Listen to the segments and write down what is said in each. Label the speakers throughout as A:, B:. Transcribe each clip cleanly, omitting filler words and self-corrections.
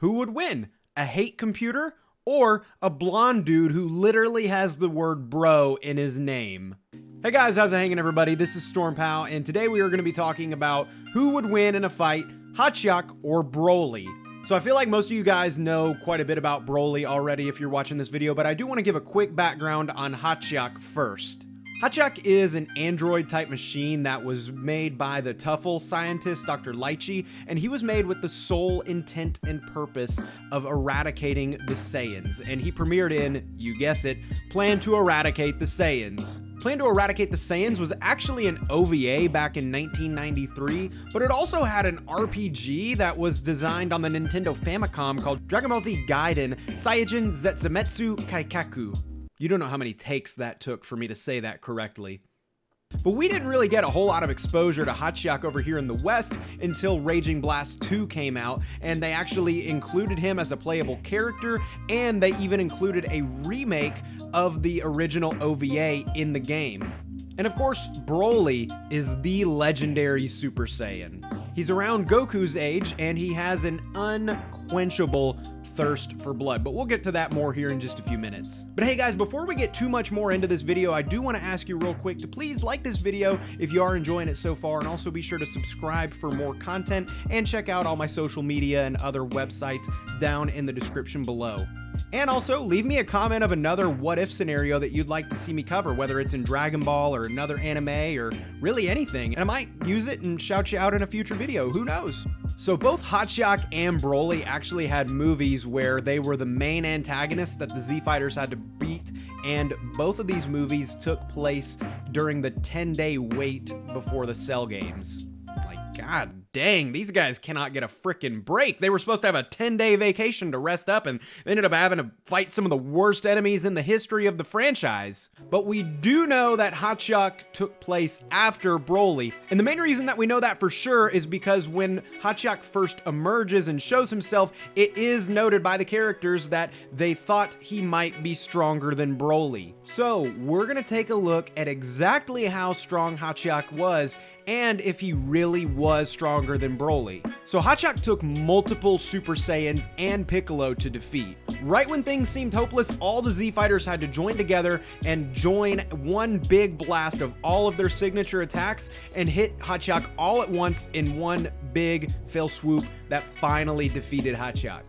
A: Who would win? A hate computer or a blonde dude who literally has the word bro in his name? Hey guys, how's it hanging everybody? This is StormPow, and today we are going to be talking about who would win in a fight, Hatchiyack or Broly. So I feel like most of you guys know quite a bit about Broly already if you're watching this video, but I do want to give a quick background on Hatchiyack first. Hatchiyack is an android-type machine that was made by the Tuffle scientist, Dr. Lychee, and he was made with the sole intent and purpose of eradicating the Saiyans. And he premiered in, you guess it, Plan to Eradicate the Saiyans. Plan to Eradicate the Saiyans was actually an OVA back in 1993, but it also had an RPG that was designed on the Nintendo Famicom called Dragon Ball Z Gaiden Saiyajin Zetsumetsu Kaikaku. You don't know how many takes that took for me to say that correctly. But we didn't really get a whole lot of exposure to Hatchiyack over here in the West until Raging Blast 2 came out, and they actually included him as a playable character, and they even included a remake of the original OVA in the game. And of course, Broly is the legendary Super Saiyan. He's around Goku's age, and he has an unquenchable thirst for blood, but we'll get to that more here in just a few minutes. But hey guys, before we get too much more into this video, I do want to ask you real quick to please like this video if you are enjoying it so far, and also be sure to subscribe for more content and check out all my social media and other websites down in the description below. And also, leave me a comment of another what-if scenario that you'd like to see me cover, whether it's in Dragon Ball or another anime or really anything, and I might use it and shout you out in a future video, who knows? So both Hatchiyack and Broly actually had movies where they were the main antagonists that the Z Fighters had to beat, and both of these movies took place during the 10-day wait before the Cell games. Like, god dang, these guys cannot get a frickin' break. They were supposed to have a 10-day vacation to rest up, and they ended up having to fight some of the worst enemies in the history of the franchise. But we do know that Hatchiyack took place after Broly, and the main reason that we know that for sure is because when Hatchiyack first emerges and shows himself, it is noted by the characters that they thought he might be stronger than Broly. So we're gonna take a look at exactly how strong Hatchiyack was and if he really was stronger than Broly. So Hatchiyack took multiple Super Saiyans and Piccolo to defeat. Right when things seemed hopeless, all the Z Fighters had to join together and join one big blast of all of their signature attacks and hit Hatchiyack all at once in one big fail swoop that finally defeated Hatchiyack.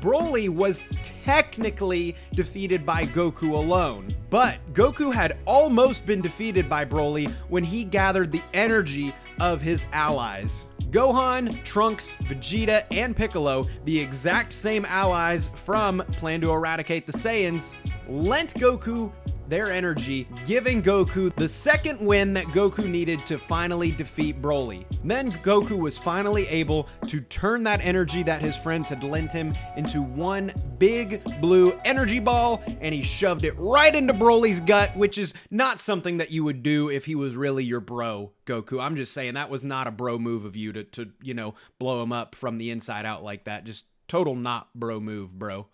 A: Broly was technically defeated by Goku alone, but Goku had almost been defeated by Broly when he gathered the energy of his allies. Gohan, Trunks, Vegeta, and Piccolo, the exact same allies from Plan to Eradicate the Saiyans, lent Goku their energy, giving Goku the second win that Goku needed to finally defeat Broly. Then Goku was finally able to turn that energy that his friends had lent him into one big blue energy ball, and he shoved it right into Broly's gut, which is not something that you would do if he was really your bro, Goku. I'm just saying that was not a bro move of you to you know, blow him up from the inside out like that. Just total not bro move, bro.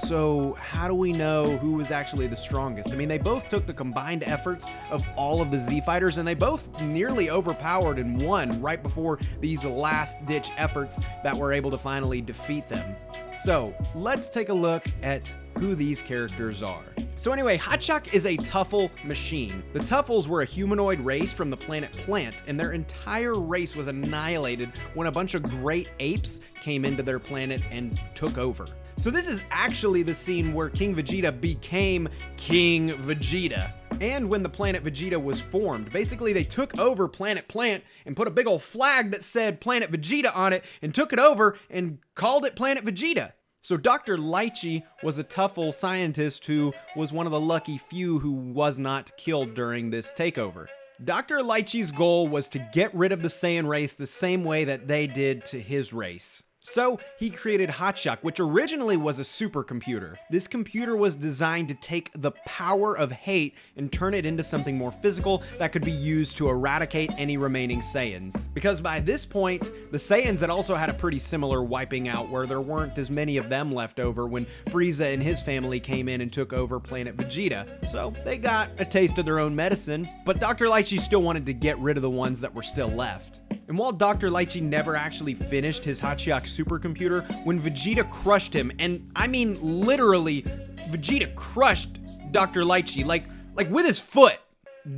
A: So how do we know who was actually the strongest? I mean, they both took the combined efforts of all of the Z Fighters, and they both nearly overpowered and won right before these last-ditch efforts that were able to finally defeat them. So let's take a look at who these characters are. So anyway, Hatchiyack is a Tuffle machine. The Tuffles were a humanoid race from the planet Plant, and their entire race was annihilated when a bunch of great apes came into their planet and took over. So this is actually the scene where King Vegeta became King Vegeta. And when the planet Vegeta was formed, basically they took over Planet Plant and put a big old flag that said Planet Vegeta on it and took it over and called it Planet Vegeta. So Dr. Lychee was a Tuffle scientist who was one of the lucky few who was not killed during this takeover. Dr. Lychee's goal was to get rid of the Saiyan race the same way that they did to his race. So he created Hatchiyack, which originally was a supercomputer. This computer was designed to take the power of hate and turn it into something more physical that could be used to eradicate any remaining Saiyans. Because by this point, the Saiyans had also had a pretty similar wiping out where there weren't as many of them left over when Frieza and his family came in and took over Planet Vegeta. So they got a taste of their own medicine, but Dr. Lychee still wanted to get rid of the ones that were still left. And while Dr. Lychee never actually finished his Hatchiyack supercomputer, when Vegeta crushed him, and I mean literally, Vegeta crushed Dr. Lychee, like with his foot,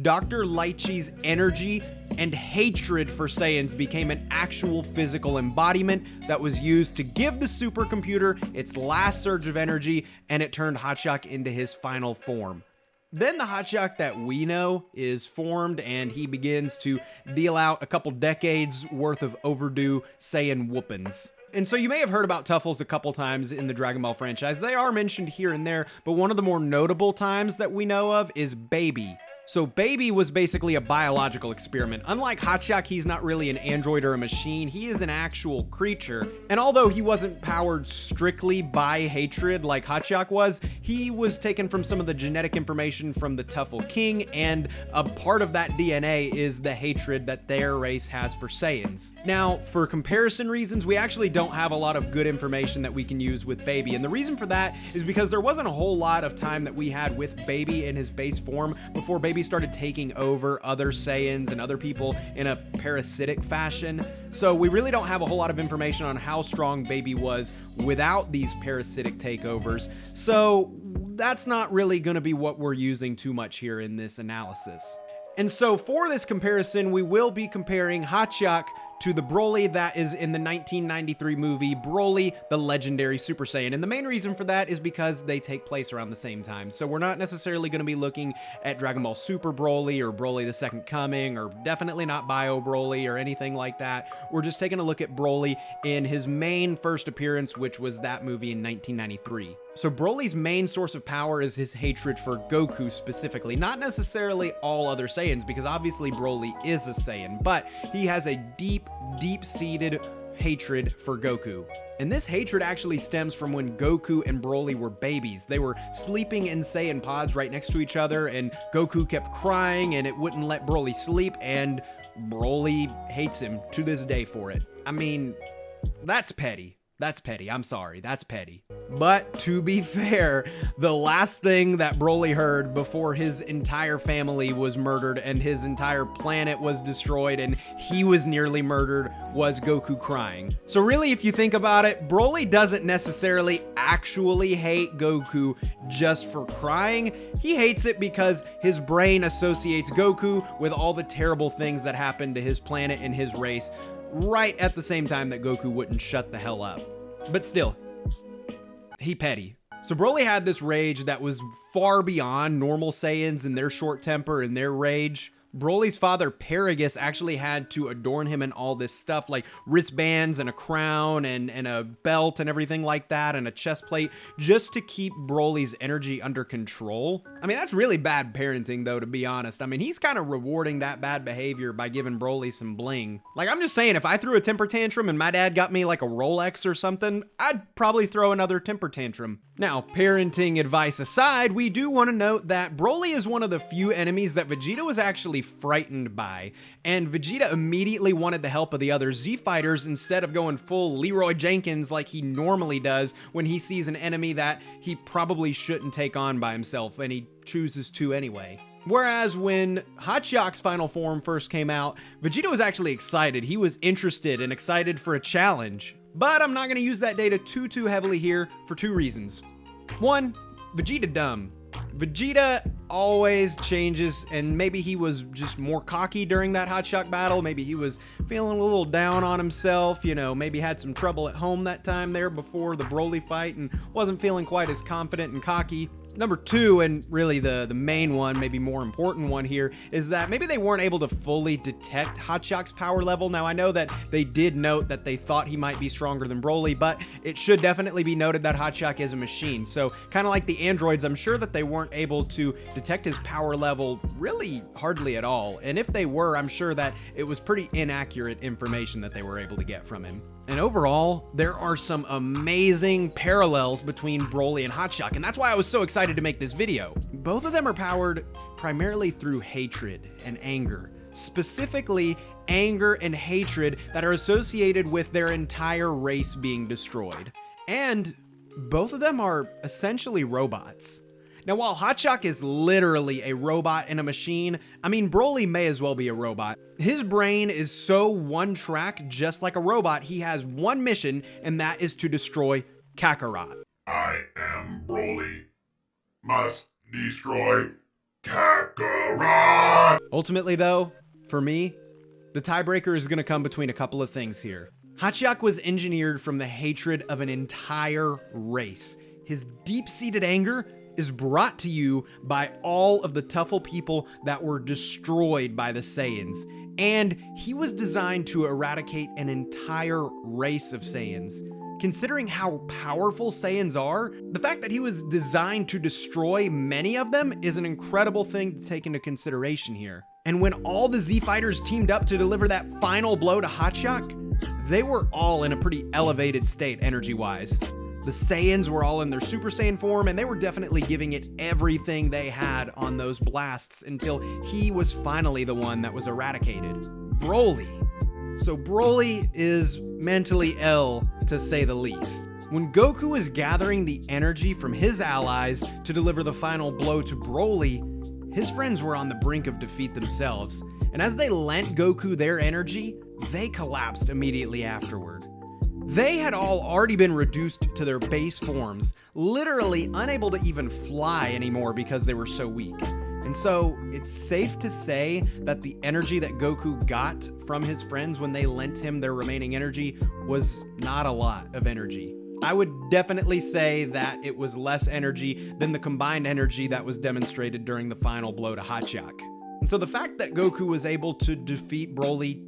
A: Dr. Lychee's energy and hatred for Saiyans became an actual physical embodiment that was used to give the supercomputer its last surge of energy, and it turned Hatchiyack into his final form. Then the Hatchiyack that we know is formed, and he begins to deal out a couple decades worth of overdue Saiyan whoopings. And so you may have heard about Tuffles a couple times in the Dragon Ball franchise. They are mentioned here and there, but one of the more notable times that we know of is Baby. So Baby was basically a biological experiment. Unlike Hatchiyack, he's not really an android or a machine, he is an actual creature. And although he wasn't powered strictly by hatred like Hatchiyack was, he was taken from some of the genetic information from the Tuffle King, and a part of that DNA is the hatred that their race has for Saiyans. Now, for comparison reasons, we actually don't have a lot of good information that we can use with Baby, and the reason for that is because there wasn't a whole lot of time that we had with Baby in his base form before Baby started taking over other Saiyans and other people in a parasitic fashion. So we really don't have a whole lot of information on how strong Baby was without these parasitic takeovers. So that's not really going to be what we're using too much here in this analysis. And so for this comparison, we will be comparing Hatchiyack to the Broly that is in the 1993 movie Broly, the Legendary Super Saiyan. And the main reason for that is because they take place around the same time. So we're not necessarily going to be looking at Dragon Ball Super Broly or Broly the Second Coming, or definitely not Bio Broly or anything like that. We're just taking a look at Broly in his main first appearance, which was that movie in 1993. So Broly's main source of power is his hatred for Goku specifically, not necessarily all other Saiyans, because obviously Broly is a Saiyan, but he has a deep-seated hatred for Goku. And this hatred actually stems from when Goku and Broly were babies. They were sleeping in Saiyan pods right next to each other, and Goku kept crying and it wouldn't let Broly sleep, and Broly hates him to this day for it. I mean, that's petty. That's petty. I'm sorry. That's petty. But to be fair, the last thing that Broly heard before his entire family was murdered and his entire planet was destroyed and he was nearly murdered was Goku crying. So really, if you think about it, Broly doesn't necessarily actually hate Goku just for crying. He hates it because his brain associates Goku with all the terrible things that happened to his planet and his race, right at the same time that Goku wouldn't shut the hell up. But still, he petty. So Broly had this rage that was far beyond normal Saiyans and their short temper and their rage. Broly's father, Paragus, actually had to adorn him in all this stuff like wristbands and a crown and a belt and everything like that and a chest plate just to keep Broly's energy under control. I mean, that's really bad parenting though, to be honest. I mean, he's kind of rewarding that bad behavior by giving Broly some bling. Like, I'm just saying, if I threw a temper tantrum and my dad got me like a Rolex or something, I'd probably throw another temper tantrum. Now, parenting advice aside, we do want to note that Broly is one of the few enemies that Vegeta was actually frightened by, and Vegeta immediately wanted the help of the other Z fighters instead of going full Leroy Jenkins like he normally does when he sees an enemy that he probably shouldn't take on by himself, and he chooses to anyway. Whereas when Hatchiyack's final form first came out, Vegeta was actually excited. He was interested and excited for a challenge. But I'm not going to use that data too heavily here for two reasons. One, Vegeta dumb. Vegeta always changes, and maybe he was just more cocky during that Hatchiyack battle. Maybe he was feeling a little down on himself, you know, maybe had some trouble at home that time there before the Broly fight and wasn't feeling quite as confident and cocky. Number two, and really the main one, maybe more important one here, is that maybe they weren't able to fully detect Hatchiyack's power level. Now, I know that they did note that they thought he might be stronger than Broly, but it should definitely be noted that Hatchiyack is a machine. So kind of like the androids, I'm sure that they weren't able to detect his power level really hardly at all. And if they were, I'm sure that it was pretty inaccurate information that they were able to get from him. And overall, there are some amazing parallels between Broly and Hatchiyack, and that's why I was so excited to make this video. Both of them are powered primarily through hatred and anger, specifically anger and hatred that are associated with their entire race being destroyed. And both of them are essentially robots. Now, while Hatchiyack is literally a robot and a machine, I mean, Broly may as well be a robot. His brain is so one track, just like a robot. He has one mission, and that is to destroy Kakarot.
B: I am Broly. Must destroy Kakarot!
A: Ultimately, though, for me, the tiebreaker is going to come between a couple of things here. Hatchiyack was engineered from the hatred of an entire race. His deep-seated anger is brought to you by all of the Tuffle people that were destroyed by the Saiyans. And he was designed to eradicate an entire race of Saiyans. Considering how powerful Saiyans are, the fact that he was designed to destroy many of them is an incredible thing to take into consideration here. And when all the Z Fighters teamed up to deliver that final blow to Hatchiyack, they were all in a pretty elevated state energy-wise. The Saiyans were all in their Super Saiyan form, and they were definitely giving it everything they had on those blasts until he was finally the one that was eradicated. Broly. So Broly is mentally ill, to say the least. When Goku was gathering the energy from his allies to deliver the final blow to Broly, his friends were on the brink of defeat themselves, and as they lent Goku their energy, they collapsed immediately afterward. They had all already been reduced to their base forms, literally unable to even fly anymore because they were so weak. And so it's safe to say that the energy that Goku got from his friends when they lent him their remaining energy was not a lot of energy. I would definitely say that it was less energy than the combined energy that was demonstrated during the final blow to Hatchiyack. And so the fact that Goku was able to defeat Broly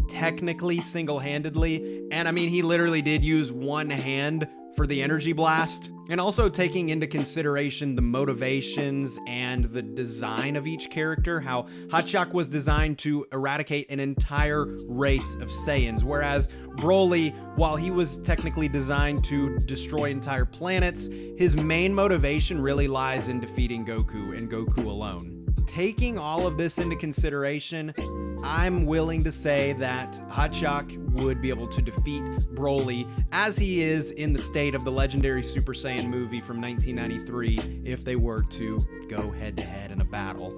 A: technically single-handedly, and I mean, he literally did use one hand for the energy blast, and also taking into consideration the motivations and the design of each character, how Hatchiyack was designed to eradicate an entire race of Saiyans, whereas Broly, while he was technically designed to destroy entire planets, his main motivation really lies in defeating Goku and Goku alone. Taking all of this into consideration, I'm willing to say that Hatchiyack would be able to defeat Broly as he is in the state of the legendary Super Saiyan movie from 1993 if they were to go head-to-head in a battle.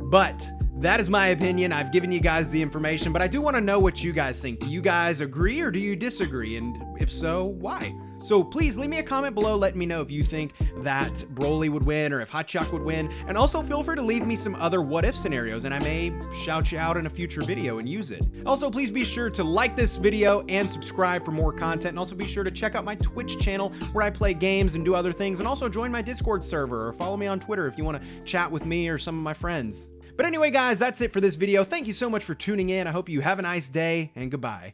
A: But that is my opinion. I've given you guys the information, but I do want to know what you guys think. Do you guys agree or do you disagree? And if so, why? So please leave me a comment below letting me know if you think that Broly would win or if Hatchiyack would win. And also feel free to leave me some other what-if scenarios and I may shout you out in a future video and use it. Also, please be sure to like this video and subscribe for more content. And also be sure to check out my Twitch channel where I play games and do other things. And also join my Discord server or follow me on Twitter if you want to chat with me or some of my friends. But anyway, guys, that's it for this video. Thank you so much for tuning in. I hope you have a nice day and goodbye.